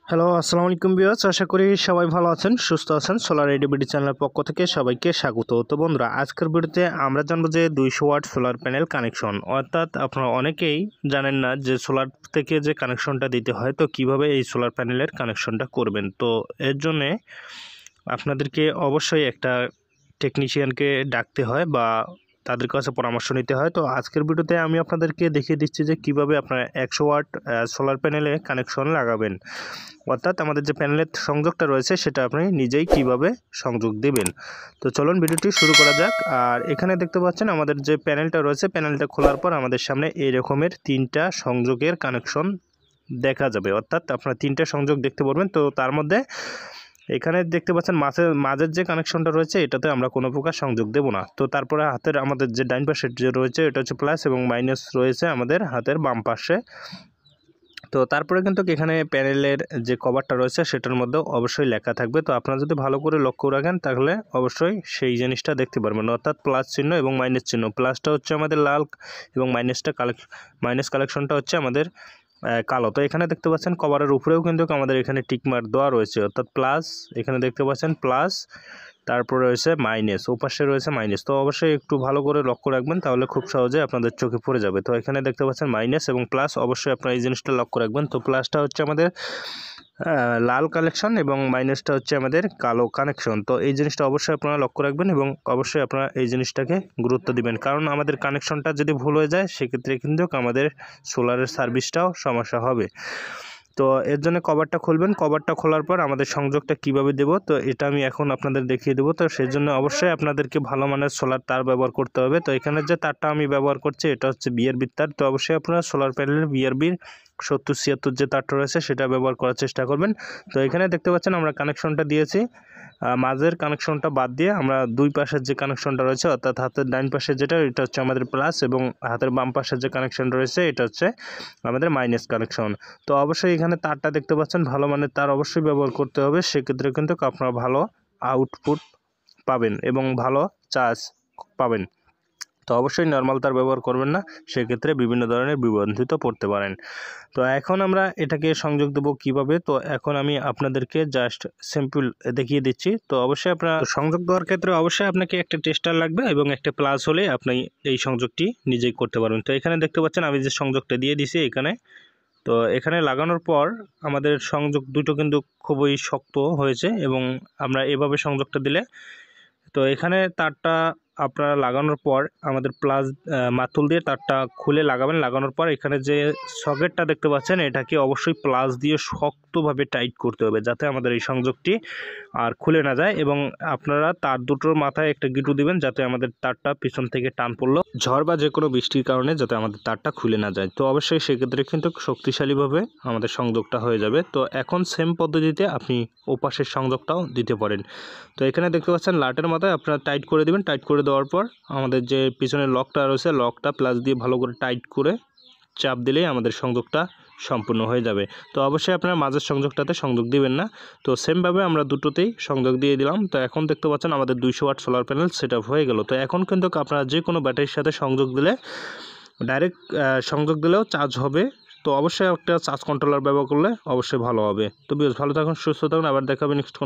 Hello, আসসালামু আলাইকুম viewers. আশা করি সবাই ভালো আছেন, সুস্থ আছেন। সোলার এডিবিডি চ্যানেলের পক্ষ থেকে সবাইকে স্বাগত। তো বন্ধুরা, আজকের ভিডিওতে আমরা জানবো যে 200 ওয়াট সোলার প্যানেল কানেকশন, অর্থাৎ আপনারা অনেকেই জানেন না যে সোলার থেকে যে কানেকশনটা দিতে হয়, তো কিভাবে এই সোলার প্যানেলের কানেকশনটা করবেন। তো এর জন্যে আপনাদেরকে অবশ্যই একটা টেকনিশিয়ানকে ডাকতে হয় বা তাদের কাছে পরামর্শ নিতে হয়। তো আজকের ভিডিওতে আমি আপনাদেরকে দেখিয়ে দিচ্ছি যে কিভাবে আপনারা 100 ওয়াট সোলার প্যানেলে কানেকশন লাগাবেন, অর্থাৎ আমাদের যে প্যানেলের সংযোগটা রয়েছে সেটা আপনি নিজেই কিভাবে সংযোগ দেবেন। তো চলুন ভিডিওটি শুরু করা যাক। আর এখানে দেখতে পাচ্ছেন আমাদের যে প্যানেলটা রয়েছে, প্যানেলটা খোলার পর আমাদের সামনে এই রকমের 3টা সংযোগের কানেকশন দেখা যাবে, অর্থাৎ আপনারা 3টা সংযোগ দেখতে পারবেন। তো তার মধ্যে এখানে দেখতে পাচ্ছেন মাঝের যে কানেকশনটা রয়েছে এটাতে আমরা কোনো প্রকার সংযোগ দেব না। তো তারপরে হাতের আমাদের যে ডাইন পাশে যে রয়েছে এটা হচ্ছে প্লাস এবং মাইনাস রয়েছে আমাদের হাতের বাম পাশে। তো তারপরে কিন্তু এখানে প্যানেলের যে কভারটা রয়েছে সেটার মধ্যে অবশ্যই লেখা থাকবে। তো আপনারা যদি ভালো করে লক্ষ্য রাখেন তাহলে অবশ্যই সেই জিনিসটা দেখতে পারবেন, অর্থাৎ প্লাস চিহ্ন এবং মাইনাস চিহ্ন। প্লাসটা হচ্ছে আমাদের লাল এবং মাইনাস কালেকশনটা হচ্ছে আমাদের কালো। তো এখানে দেখতে পাচ্ছেন কভারের উপরেও কিন্তু আমাদের এখানে টিকমার্ক দেওয়া রয়েছে, অর্থাৎ প্লাস, এখানে দেখতে পাচ্ছেন প্লাস, তারপরে রয়েছে মাইনাস, ওপাশে রয়েছে মাইনাস। তো অবশ্যই একটু ভালো করে লক্ষ্য রাখবেন, তাহলে খুব সহজে আপনাদের চোখে পড়ে যাবে। তো এখানে দেখতে পাচ্ছেন মাইনাস এবং প্লাস, অবশ্যই আপনারা এই জিনিসটা লক্ষ্য রাখবেন। তো প্লাসটা হচ্ছে আমাদের লাল কানেকশন এবং মাইনাসটা হচ্ছে আমাদের কালো কানেকশন। তো এই জিনিসটা অবশ্যই আপনারা লক্ষ্য রাখবেন এবং অবশ্যই আপনারা এই জিনিসটাকে গুরুত্ব দিবেন, কারণ আমাদের কানেকশনটা যদি ভুল হয়ে যায় সেক্ষেত্রে কিন্তু আমাদের সোলারের সার্ভিসটাও সমস্যা হবে। তো এর জন্য কভারটা খুলবেন। কভারটা খোলার পর আমাদের সংযোগটা কিভাবে দেব, তো এটা আমি এখন আপনাদের দেখিয়ে দেবো। তো সেই জন্য অবশ্যই আপনাদেরকে ভালো মানের সোলার তার ব্যবহার করতে হবে। তো এখানে যে তারটা আমি ব্যবহার করছি এটা হচ্ছে বিআরবির তার। তো অবশ্যই আপনারা সোলার প্যানেলের বিআরবির 7076 যে তারটা রয়েছে সেটা ব্যবহার করার চেষ্টা করবেন। তো এখানে দেখতে পাচ্ছেন আমরা কানেকশনটা দিয়েছি, মাঝের কানেকশনটা বাদ দিয়ে আমরা দুই পাশের যে কানেকশনটা রয়েছে, অর্থাৎ হাতের ডাইন পাশে যেটা এটা হচ্ছে আমাদের প্লাস এবং হাতের বাম পাশের যে কানেকশনটা রয়েছে এটা হচ্ছে আমাদের মাইনাস কানেকশন। তো অবশ্যই এখানে তারটা দেখতে পাচ্ছেন ভালো মানের তার অবশ্যই ব্যবহার করতে হবে, সেক্ষেত্রে কিন্তু আপনারা ভালো আউটপুট পাবেন এবং ভালো চার্জ পাবেন। তো অবশ্যই নর্মাল তার ব্যবহার করবেন না, সেক্ষেত্রে বিভিন্ন ধরনের বিভ্রান্তিত পড়তে পারেন। তো এখন আমরা এটাকে সংযোগ দেবো কিভাবে, তো এখন আমি আপনাদেরকে জাস্ট সিম্পল দেখিয়ে দিচ্ছি। তো অবশ্যই আপনারা সংযোগ দেওয়ার ক্ষেত্রে অবশ্যই আপনাকে একটা টেস্টার লাগবে এবং একটা প্লাস হলে আপনি এই সংযোগটি নিজেই করতে পারবেন। তো এখানে দেখতে পাচ্ছেন আমি যে সংযোগটা দিয়ে দিছি এখানে। তো এখানে লাগানোর পর আমাদের সংযোগ দুটো কিন্তু খুবই শক্ত হয়েছে এবং আমরা এভাবে সংযোগটা দিলে, তো এখানে তারটা আপনারা লাগানোর পর আমাদের প্লাস মাতুল দিয়ে তারটা খুলে লাগাবেন। লাগানোর পর এখানে যে সকেটটা দেখতে পাচ্ছেন এটাকে অবশ্যই প্লাস দিয়ে শক্তভাবে টাইট করতে হবে, যাতে আমাদের এই সংযোগটি আর খুলে না যায়। এবং আপনারা তার দুটোর মাথায় একটা গিটু দিবেন, যাতে আমাদের তারটা পিছন থেকে টান পড়লো ঝড় বা যে কোনো বৃষ্টির কারণে যাতে আমাদের তারটা খুলে না যায়। তো অবশ্যই সেক্ষেত্রে কিন্তু শক্তিশালীভাবে আমাদের সংযোগটা হয়ে যাবে। তো এখন সেম পদ্ধতিতে আপনি ওপাশের সংযোগটাও দিতে পারেন। তো এখানে দেখতে পাচ্ছেন লাটের মাথায় আপনারা টাইট করে দেবেন। টাইট করে দেওয়ার পর আমাদের যে পিছনের লকটা রয়েছে লকটা প্লাস দিয়ে ভালো করে টাইট করে চাপ দিলেই আমাদের সংযোগটা সম্পূর্ণ হয়ে যাবে। তো অবশ্যই আপনারা মাঝের সংযোগটাতে সংযোগ দিবেন না। তো সেমভাবে আমরা দুটোতেই সংযোগ দিয়ে দিলাম। তো এখন দেখতে পাচ্ছেন আমাদের 200 watt solar panel set up হয়ে গেল। তো এখন কিন্তু আপনারা যে কোনো ব্যাটারির সাথে সংযোগ দিলে ডাইরেক্ট সংযোগ দিলেও চার্জ হবে। তো অবশ্যই একটা চার্জ কন্ট্রোলার ব্যবহার করলে অবশ্যই ভালো হবে। তো বেশ ভালো থাকুন, সুস্থ থাকুন, আবার দেখা হবে নেক্সট কোনো